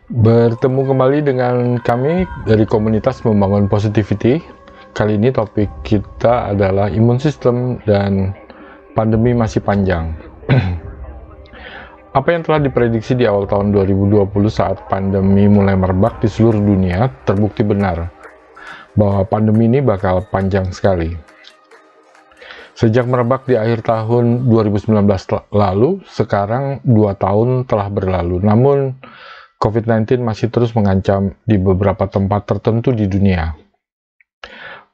Bertemu kembali dengan kami dari komunitas Membangun Positivity. Kali ini topik kita adalah imun sistem dan pandemi masih panjang. Apa yang telah diprediksi di awal tahun 2020 saat pandemi mulai merebak di seluruh dunia terbukti benar, bahwa pandemi ini bakal panjang sekali. Sejak merebak di akhir tahun 2019 lalu, sekarang 2 tahun telah berlalu. Namun, COVID-19 masih terus mengancam di beberapa tempat tertentu di dunia.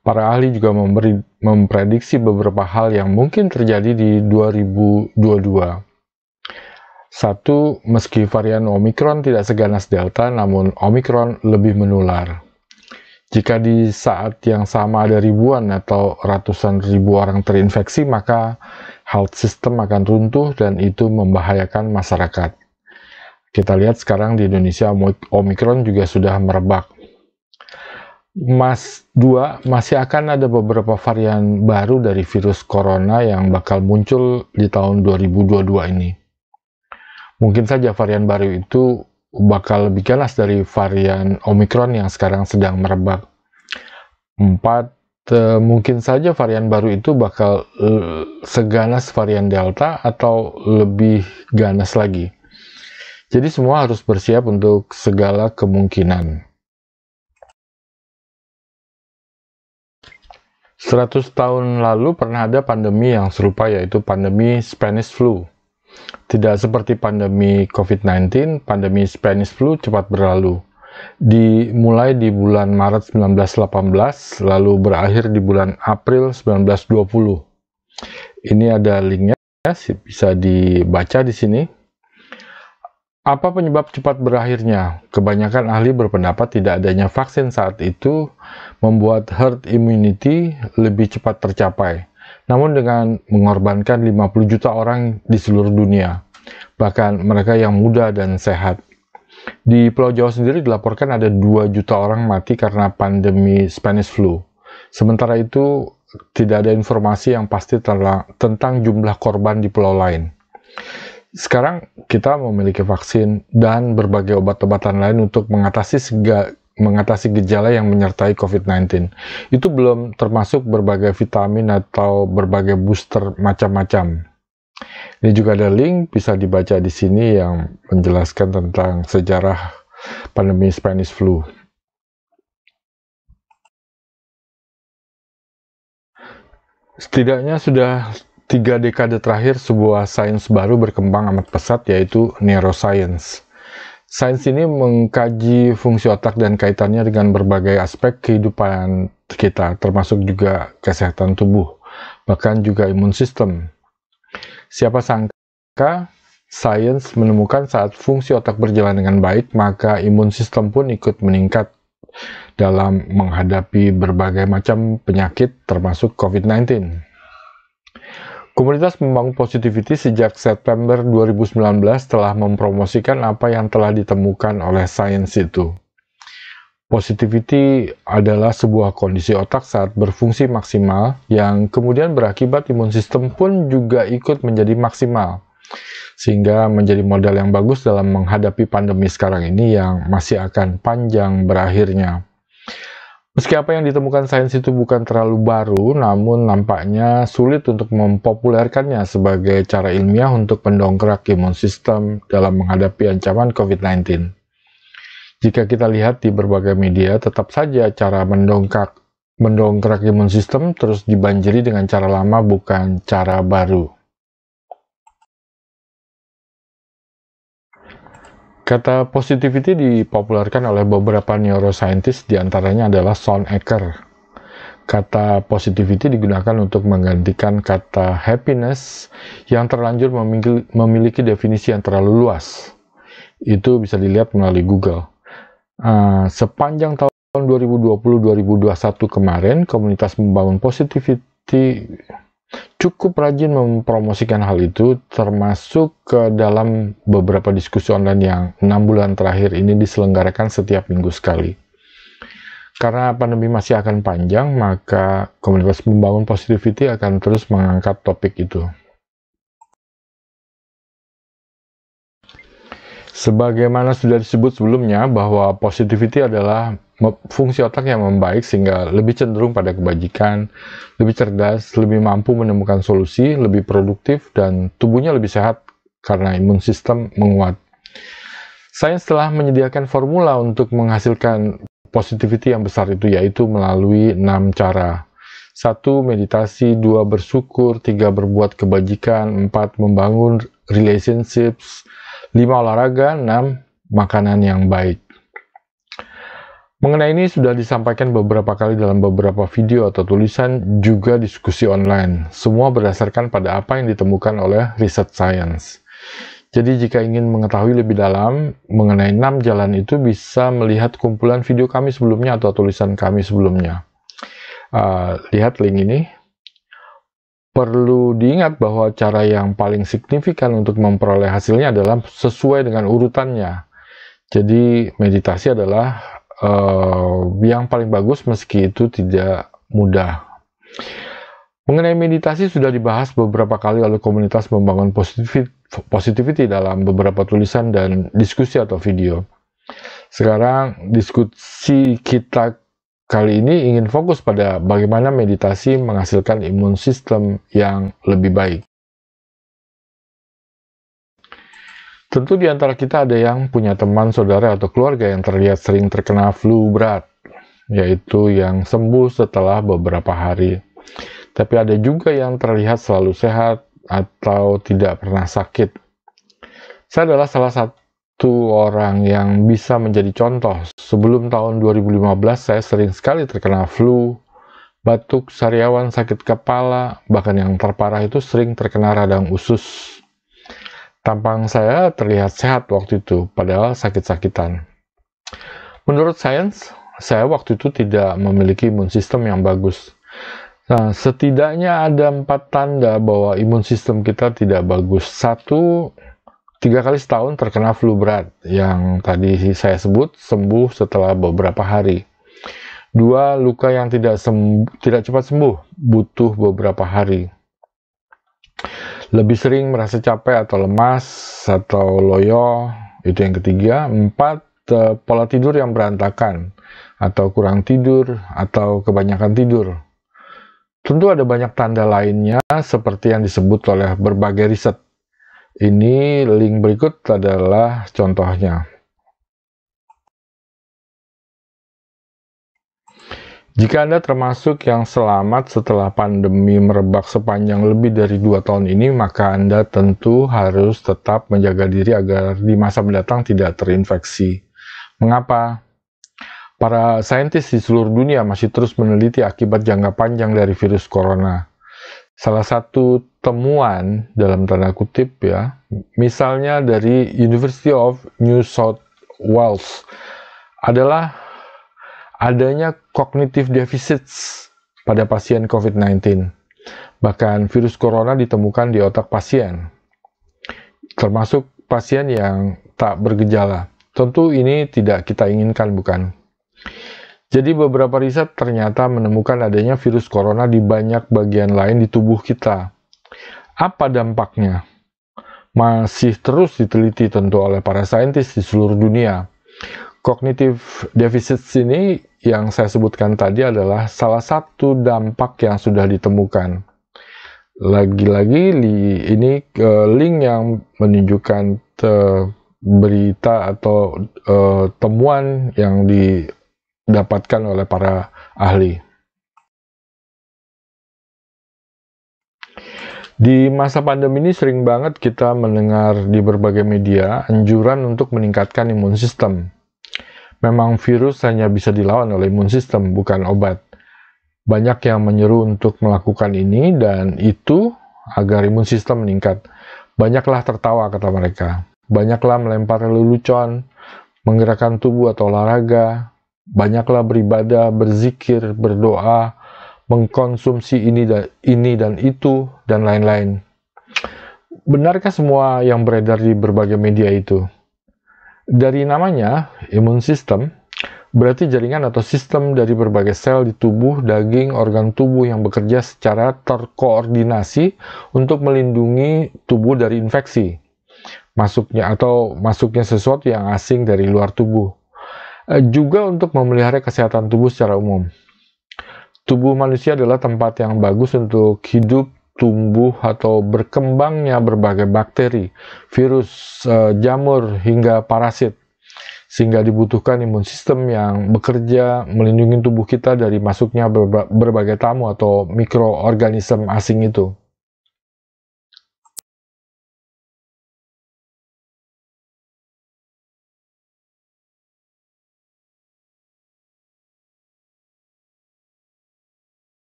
Para ahli juga memprediksi beberapa hal yang mungkin terjadi di 2022. Satu, meski varian Omicron tidak seganas Delta, namun Omicron lebih menular. Jika di saat yang sama ada ribuan atau ratusan ribu orang terinfeksi, maka health system akan runtuh dan itu membahayakan masyarakat. Kita lihat sekarang di Indonesia Omicron juga sudah merebak. Masih akan ada beberapa varian baru dari virus corona yang bakal muncul di tahun 2022 ini. Mungkin saja varian baru itu bakal lebih ganas dari varian Omicron yang sekarang sedang merebak. 4. Mungkin saja varian baru itu bakal seganas varian Delta atau lebih ganas lagi. Jadi semua harus bersiap untuk segala kemungkinan. 100 tahun lalu pernah ada pandemi yang serupa, yaitu pandemi Spanish flu. Tidak seperti pandemi COVID-19, pandemi Spanish flu cepat berlalu. Dimulai di bulan Maret 1918, lalu berakhir di bulan April 1920. Ini ada linknya, bisa dibaca di sini. Apa penyebab cepat berakhirnya? Kebanyakan ahli berpendapat tidak adanya vaksin saat itu membuat herd immunity lebih cepat tercapai. Namun dengan mengorbankan 50 juta orang di seluruh dunia, bahkan mereka yang muda dan sehat. Di Pulau Jawa sendiri dilaporkan ada 2 juta orang mati karena pandemi Spanish flu. Sementara itu, tidak ada informasi yang pasti tentang jumlah korban di pulau lain. Sekarang kita memiliki vaksin dan berbagai obat-obatan lain untuk mengatasi gejala yang menyertai COVID-19. Itu belum termasuk berbagai vitamin atau berbagai booster macam-macam. Ini juga ada link, bisa dibaca di sini yang menjelaskan tentang sejarah pandemi Spanish flu. Setidaknya sudah 3 dekade terakhir, sebuah sains baru berkembang amat pesat, yaitu neuroscience. Sains ini mengkaji fungsi otak dan kaitannya dengan berbagai aspek kehidupan kita, termasuk juga kesehatan tubuh, bahkan juga imun sistem. Siapa sangka, sains menemukan saat fungsi otak berjalan dengan baik, maka imun sistem pun ikut meningkat dalam menghadapi berbagai macam penyakit, termasuk COVID-19. Komunitas Membangun Positivity sejak September 2019 telah mempromosikan apa yang telah ditemukan oleh sains itu. Positivity adalah sebuah kondisi otak saat berfungsi maksimal yang kemudian berakibat imun sistem pun juga ikut menjadi maksimal, sehingga menjadi modal yang bagus dalam menghadapi pandemi sekarang ini yang masih akan panjang berakhirnya. Meski apa yang ditemukan sains itu bukan terlalu baru, namun nampaknya sulit untuk mempopulerkannya sebagai cara ilmiah untuk mendongkrak imun sistem dalam menghadapi ancaman COVID-19. Jika kita lihat di berbagai media, tetap saja cara mendongkrak imun sistem terus dibanjiri dengan cara lama, bukan cara baru. Kata positivity dipopulerkan oleh beberapa neuroscientist, diantaranya adalah Shawn Achor. Kata positivity digunakan untuk menggantikan kata happiness yang terlanjur memiliki definisi yang terlalu luas. Itu bisa dilihat melalui Google. Sepanjang tahun 2020-2021 kemarin, komunitas Membangun Positivity cukup rajin mempromosikan hal itu, termasuk ke dalam beberapa diskusi online yang 6 bulan terakhir ini diselenggarakan setiap minggu sekali. Karena pandemi masih akan panjang, maka komunitas Membangun Positivity akan terus mengangkat topik itu. Sebagaimana sudah disebut sebelumnya bahwa positivity adalah fungsi otak yang membaik sehingga lebih cenderung pada kebajikan, lebih cerdas, lebih mampu menemukan solusi, lebih produktif, dan tubuhnya lebih sehat karena imun sistem menguat. Sains telah menyediakan formula untuk menghasilkan positivity yang besar itu, yaitu melalui 6 cara. 1. Meditasi, 2. Bersyukur, 3. Berbuat kebajikan, 4. Membangun relationships, 5. Olahraga, 6. Makanan yang baik. Mengenai ini sudah disampaikan beberapa kali dalam beberapa video atau tulisan, juga diskusi online. Semua berdasarkan pada apa yang ditemukan oleh riset sains. Jadi jika ingin mengetahui lebih dalam mengenai 6 jalan itu, bisa melihat kumpulan video kami sebelumnya atau tulisan kami sebelumnya. Lihat link ini. Perlu diingat bahwa cara yang paling signifikan untuk memperoleh hasilnya adalah sesuai dengan urutannya. Jadi meditasi adalah yang paling bagus meski itu tidak mudah. Mengenai meditasi sudah dibahas beberapa kali oleh komunitas membangun positivity dalam beberapa tulisan dan diskusi atau video. Sekarang diskusi kita kali ini ingin fokus pada bagaimana meditasi menghasilkan imun sistem yang lebih baik. Tentu di antara kita ada yang punya teman, saudara, atau keluarga yang terlihat sering terkena flu berat, yaitu yang sembuh setelah beberapa hari. Tapi ada juga yang terlihat selalu sehat atau tidak pernah sakit. Saya adalah salah satu orang yang bisa menjadi contoh. Sebelum tahun 2015, saya sering sekali terkena flu, batuk, sariawan, sakit kepala, bahkan yang terparah itu sering terkena radang usus. Tampang saya terlihat sehat waktu itu, padahal sakit-sakitan. Menurut sains, saya waktu itu tidak memiliki imun sistem yang bagus. Nah, setidaknya ada 4 tanda bahwa imun sistem kita tidak bagus. 1, 3 kali setahun terkena flu berat, yang tadi saya sebut sembuh setelah beberapa hari. 2, luka yang tidak cepat sembuh, butuh beberapa hari. Lebih sering merasa capek atau lemas atau loyo, itu yang ketiga. 4, pola tidur yang berantakan, atau kurang tidur, atau kebanyakan tidur. Tentu ada banyak tanda lainnya seperti yang disebut oleh berbagai riset. Ini link berikut adalah contohnya. Jika Anda termasuk yang selamat setelah pandemi merebak sepanjang lebih dari 2 tahun ini, maka Anda tentu harus tetap menjaga diri agar di masa mendatang tidak terinfeksi. Mengapa? Para saintis di seluruh dunia masih terus meneliti akibat jangka panjang dari virus corona. Salah satu temuan dalam tanda kutip ya, misalnya dari University of New South Wales, adalah adanya cognitive deficits pada pasien COVID-19. Bahkan virus corona ditemukan di otak pasien, termasuk pasien yang tak bergejala. Tentu ini tidak kita inginkan, bukan? Jadi beberapa riset ternyata menemukan adanya virus corona di banyak bagian lain di tubuh kita. Apa dampaknya? Masih terus diteliti tentu oleh para saintis di seluruh dunia. Cognitive deficits ini yang saya sebutkan tadi adalah salah satu dampak yang sudah ditemukan. Lagi-lagi ini link yang menunjukkan berita atau temuan yang didapatkan oleh para ahli. Di masa pandemi ini sering banget kita mendengar di berbagai media anjuran untuk meningkatkan imun sistem. Memang virus hanya bisa dilawan oleh imun sistem, bukan obat. Banyak yang menyeru untuk melakukan ini dan itu agar imun sistem meningkat. Banyaklah tertawa, kata mereka. Banyaklah melempar lelucon, menggerakkan tubuh atau olahraga. Banyaklah beribadah, berzikir, berdoa, mengkonsumsi ini dan itu, dan lain-lain. Benarkah semua yang beredar di berbagai media itu? Dari namanya, imun system, berarti jaringan atau sistem dari berbagai sel di tubuh, daging, organ tubuh yang bekerja secara terkoordinasi untuk melindungi tubuh dari infeksi. masuknya sesuatu yang asing dari luar tubuh. Juga untuk memelihara kesehatan tubuh secara umum. Tubuh manusia adalah tempat yang bagus untuk hidup, tumbuh, atau berkembangnya berbagai bakteri, virus, jamur, hingga parasit. Sehingga dibutuhkan imun sistem yang bekerja melindungi tubuh kita dari masuknya berbagai tamu atau mikroorganisme asing itu.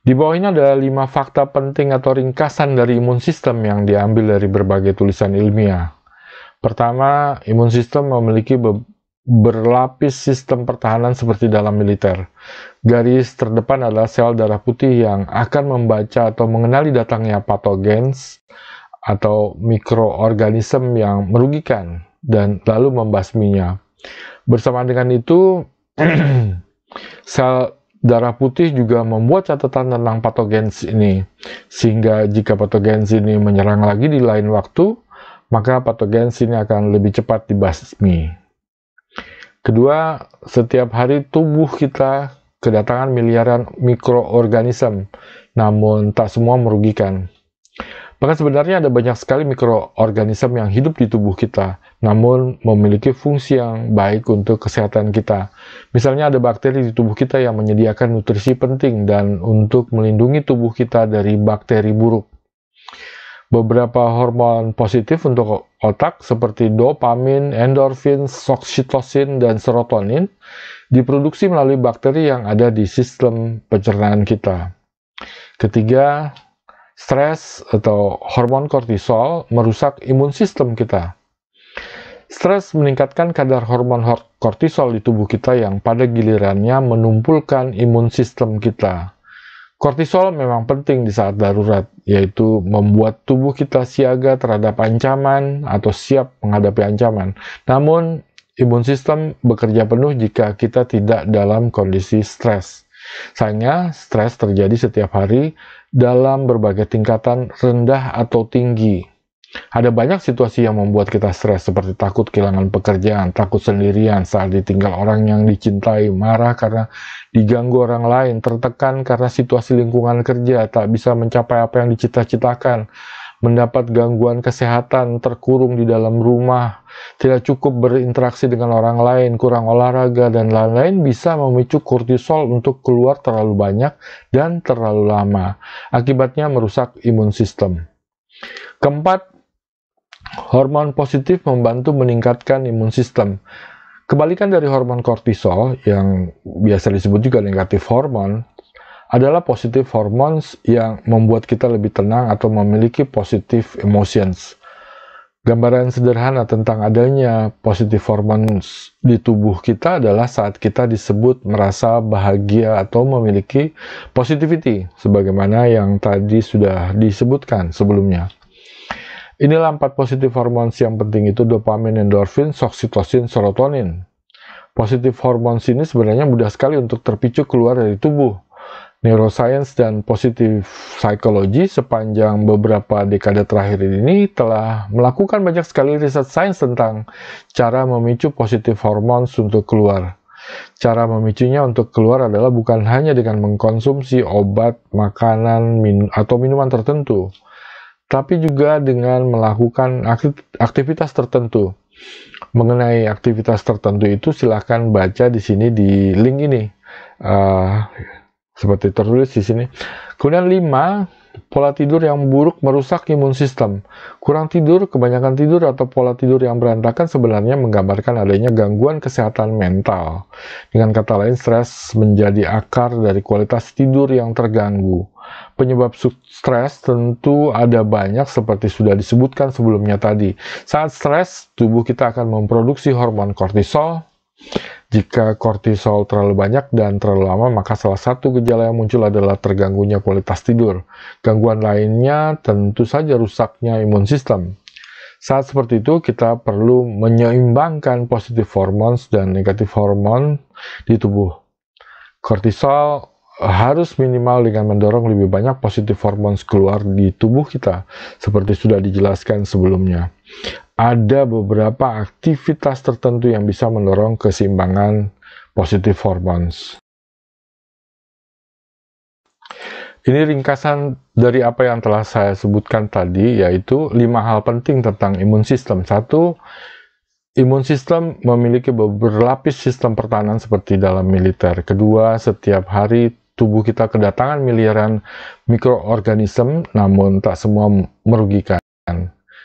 Di bawah ini ada 5 fakta penting atau ringkasan dari imun sistem yang diambil dari berbagai tulisan ilmiah. Pertama, imun sistem memiliki berlapis sistem pertahanan seperti dalam militer. Garis terdepan adalah sel darah putih yang akan membaca atau mengenali datangnya patogens atau mikroorganisme yang merugikan dan lalu membasminya. Bersama dengan itu, sel darah putih juga membuat catatan tentang patogens ini, sehingga jika patogens ini menyerang lagi di lain waktu, maka patogens ini akan lebih cepat dibasmi. Kedua, setiap hari tubuh kita kedatangan miliaran mikroorganisme, namun tak semua merugikan. Bahkan sebenarnya ada banyak sekali mikroorganisme yang hidup di tubuh kita, namun memiliki fungsi yang baik untuk kesehatan kita. Misalnya ada bakteri di tubuh kita yang menyediakan nutrisi penting dan untuk melindungi tubuh kita dari bakteri buruk. Beberapa hormon positif untuk otak seperti dopamin, endorfin, oksitosin, dan serotonin diproduksi melalui bakteri yang ada di sistem pencernaan kita. Ketiga, stres atau hormon kortisol merusak imun sistem kita. Stres meningkatkan kadar hormon kortisol di tubuh kita yang pada gilirannya menumpulkan imun sistem kita. Kortisol memang penting di saat darurat, yaitu membuat tubuh kita siaga terhadap ancaman atau siap menghadapi ancaman. Namun, imun sistem bekerja penuh jika kita tidak dalam kondisi stres. Sayangnya, stres terjadi setiap hari dalam berbagai tingkatan rendah atau tinggi. Ada banyak situasi yang membuat kita stres, seperti takut kehilangan pekerjaan, takut sendirian saat ditinggal orang yang dicintai, marah karena diganggu orang lain, tertekan karena situasi lingkungan kerja, tak bisa mencapai apa yang dicita-citakan, mendapat gangguan kesehatan, terkurung di dalam rumah, tidak cukup berinteraksi dengan orang lain, kurang olahraga, dan lain-lain bisa memicu kortisol untuk keluar terlalu banyak dan terlalu lama. Akibatnya merusak imun sistem. Keempat, hormon positif membantu meningkatkan imun sistem. Kebalikan dari hormon kortisol, yang biasa disebut juga negatif hormon, adalah positif hormones yang membuat kita lebih tenang atau memiliki positive emotions. Gambaran sederhana tentang adanya positive hormones di tubuh kita adalah saat kita disebut merasa bahagia atau memiliki positivity, sebagaimana yang tadi sudah disebutkan sebelumnya. Inilah 4 positive hormones yang penting, itu dopamin, endorfin, oksitosin, serotonin. Positive hormones ini sebenarnya mudah sekali untuk terpicu keluar dari tubuh. Neuroscience dan positive psychology sepanjang beberapa dekade terakhir ini telah melakukan banyak sekali riset sains tentang cara memicu positive hormones untuk keluar. Cara memicunya untuk keluar adalah bukan hanya dengan mengkonsumsi obat, makanan, atau minuman tertentu, tapi juga dengan melakukan aktivitas tertentu. Mengenai aktivitas tertentu itu silahkan baca di sini di link ini, seperti tertulis di sini. Kemudian 5, pola tidur yang buruk merusak imun sistem. Kurang tidur, kebanyakan tidur, atau pola tidur yang berantakan sebenarnya menggambarkan adanya gangguan kesehatan mental. Dengan kata lain, stres menjadi akar dari kualitas tidur yang terganggu. Penyebab stres tentu ada banyak seperti sudah disebutkan sebelumnya tadi. Saat stres, tubuh kita akan memproduksi hormon kortisol. Jika kortisol terlalu banyak dan terlalu lama, maka salah satu gejala yang muncul adalah terganggunya kualitas tidur. Gangguan lainnya tentu saja rusaknya imun sistem. Saat seperti itu, kita perlu menyeimbangkan positive hormones dan negative hormone di tubuh. Kortisol harus minimal dengan mendorong lebih banyak positif hormones keluar di tubuh kita, seperti sudah dijelaskan sebelumnya. Ada beberapa aktivitas tertentu yang bisa mendorong keseimbangan positif hormones. Ini ringkasan dari apa yang telah saya sebutkan tadi, yaitu 5 hal penting tentang imun sistem. 1. Imun sistem memiliki berlapis sistem pertahanan seperti dalam militer. Kedua, setiap hari tubuh kita kedatangan miliaran mikroorganisme, namun tak semua merugikan.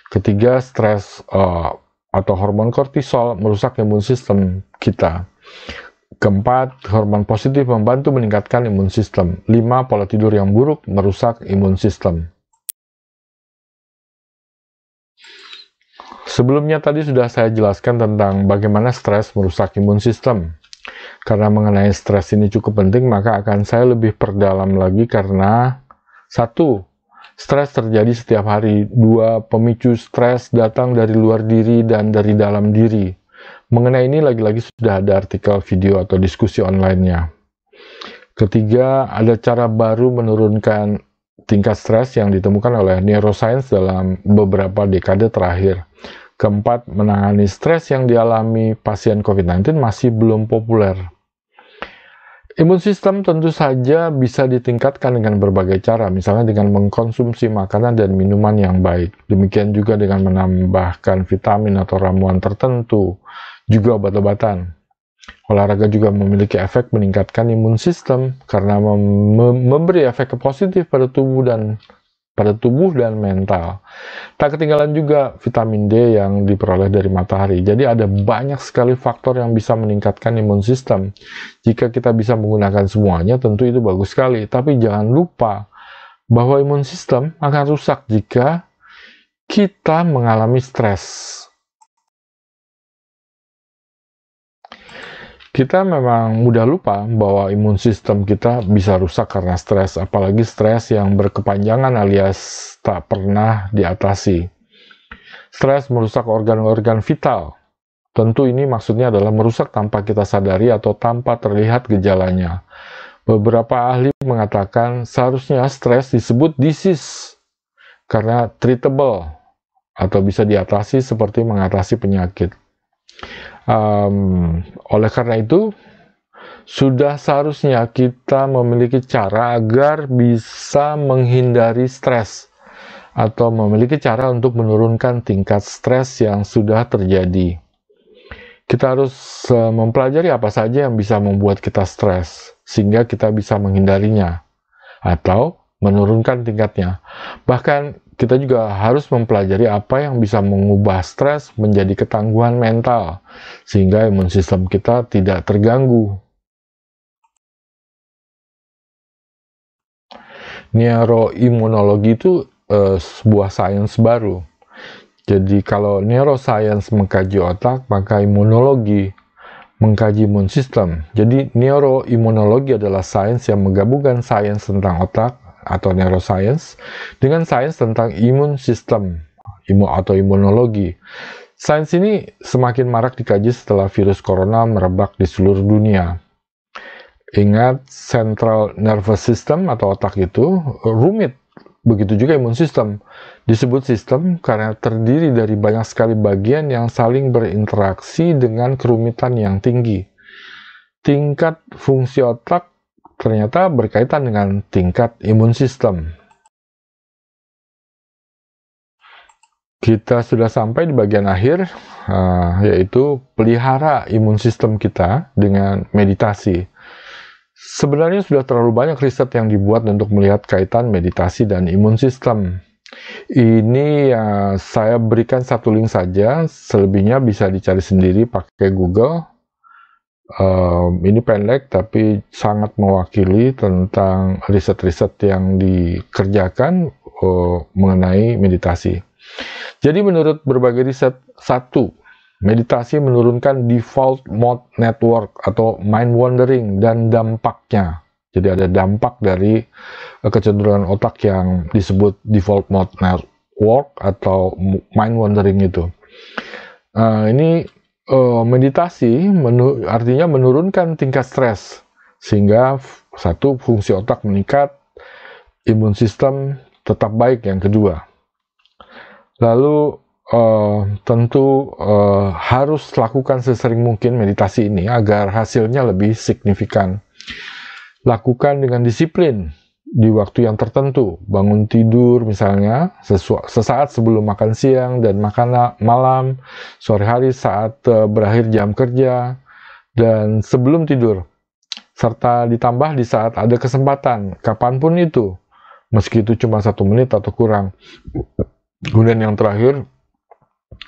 Ketiga, stres atau hormon kortisol merusak imun sistem kita. Keempat, hormon positif membantu meningkatkan imun sistem. 5, pola tidur yang buruk merusak imun sistem. Sebelumnya tadi sudah saya jelaskan tentang bagaimana stres merusak imun sistem. Karena mengenai stres ini cukup penting, maka akan saya lebih perdalam lagi karena 1. Stres terjadi setiap hari. 2. Pemicu stres datang dari luar diri dan dari dalam diri. Mengenai ini lagi-lagi sudah ada artikel, video, atau diskusi online-nya. Ketiga, ada cara baru menurunkan tingkat stres yang ditemukan oleh neuroscience dalam beberapa dekade terakhir. Keempat, menangani stres yang dialami pasien COVID-19 masih belum populer. Imun sistem tentu saja bisa ditingkatkan dengan berbagai cara, misalnya dengan mengkonsumsi makanan dan minuman yang baik. Demikian juga dengan menambahkan vitamin atau ramuan tertentu, juga obat-obatan. Olahraga juga memiliki efek meningkatkan imun sistem karena memberi efek positif pada tubuh dan mental. Tak ketinggalan juga vitamin D yang diperoleh dari matahari. Jadi ada banyak sekali faktor yang bisa meningkatkan imun sistem. Jika kita bisa menggunakan semuanya, tentu itu bagus sekali. Tapi jangan lupa bahwa imun sistem akan rusak jika kita mengalami stres. Kita memang mudah lupa bahwa imun sistem kita bisa rusak karena stres, apalagi stres yang berkepanjangan alias tak pernah diatasi. Stres merusak organ-organ vital. Tentu ini maksudnya adalah merusak tanpa kita sadari atau tanpa terlihat gejalanya. Beberapa ahli mengatakan seharusnya stres disebut disease karena treatable atau bisa diatasi seperti mengatasi penyakit. Oleh karena itu, sudah seharusnya kita memiliki cara agar bisa menghindari stres atau memiliki cara untuk menurunkan tingkat stres yang sudah terjadi. Kita harus mempelajari apa saja yang bisa membuat kita stres, sehingga kita bisa menghindarinya atau menurunkan tingkatnya. Bahkan kita juga harus mempelajari apa yang bisa mengubah stres menjadi ketangguhan mental, sehingga imun sistem kita tidak terganggu. Neuroimunologi itu sebuah sains baru. Jadi kalau neuroscience mengkaji otak, maka imunologi mengkaji imun sistem. Jadi neuroimunologi adalah sains yang menggabungkan sains tentang otak atau neuroscience dengan sains tentang imun sistem atau imunologi. Sains ini semakin marak dikaji setelah virus corona merebak di seluruh dunia. Ingat, central nervous system atau otak itu rumit. Begitu juga imun sistem. Disebut sistem karena terdiri dari banyak sekali bagian yang saling berinteraksi dengan kerumitan yang tinggi. Tingkat fungsi otak ternyata berkaitan dengan tingkat imun sistem. Kita sudah sampai di bagian akhir, yaitu pelihara imun sistem kita dengan meditasi. Sebenarnya sudah terlalu banyak riset yang dibuat untuk melihat kaitan meditasi dan imun sistem. Ini saya berikan satu link saja, selebihnya bisa dicari sendiri pakai Google. Ini pendek tapi sangat mewakili tentang riset-riset yang dikerjakan mengenai meditasi. Jadi menurut berbagai riset, 1. Meditasi menurunkan default mode network atau mind wandering dan dampaknya. Jadi ada dampak dari kecenderungan otak yang disebut default mode network atau mind wandering itu. Ini meditasi artinya menurunkan tingkat stres sehingga satu, fungsi otak meningkat, imun sistem tetap baik yang kedua. Lalu tentu harus lakukan sesering mungkin meditasi ini agar hasilnya lebih signifikan. Lakukan dengan disiplin di waktu yang tertentu, bangun tidur misalnya sesaat sebelum makan siang dan makan malam, sore hari saat berakhir jam kerja, dan sebelum tidur, serta ditambah di saat ada kesempatan, kapanpun itu, meski itu cuma 1 menit atau kurang. Kemudian yang terakhir,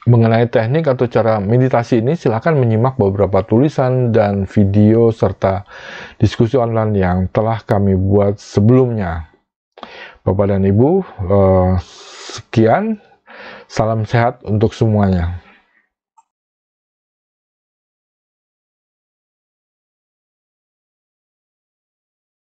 mengenai teknik atau cara meditasi ini, silakan menyimak beberapa tulisan dan video serta diskusi online yang telah kami buat sebelumnya. Bapak dan Ibu, sekian. Salam sehat untuk semuanya.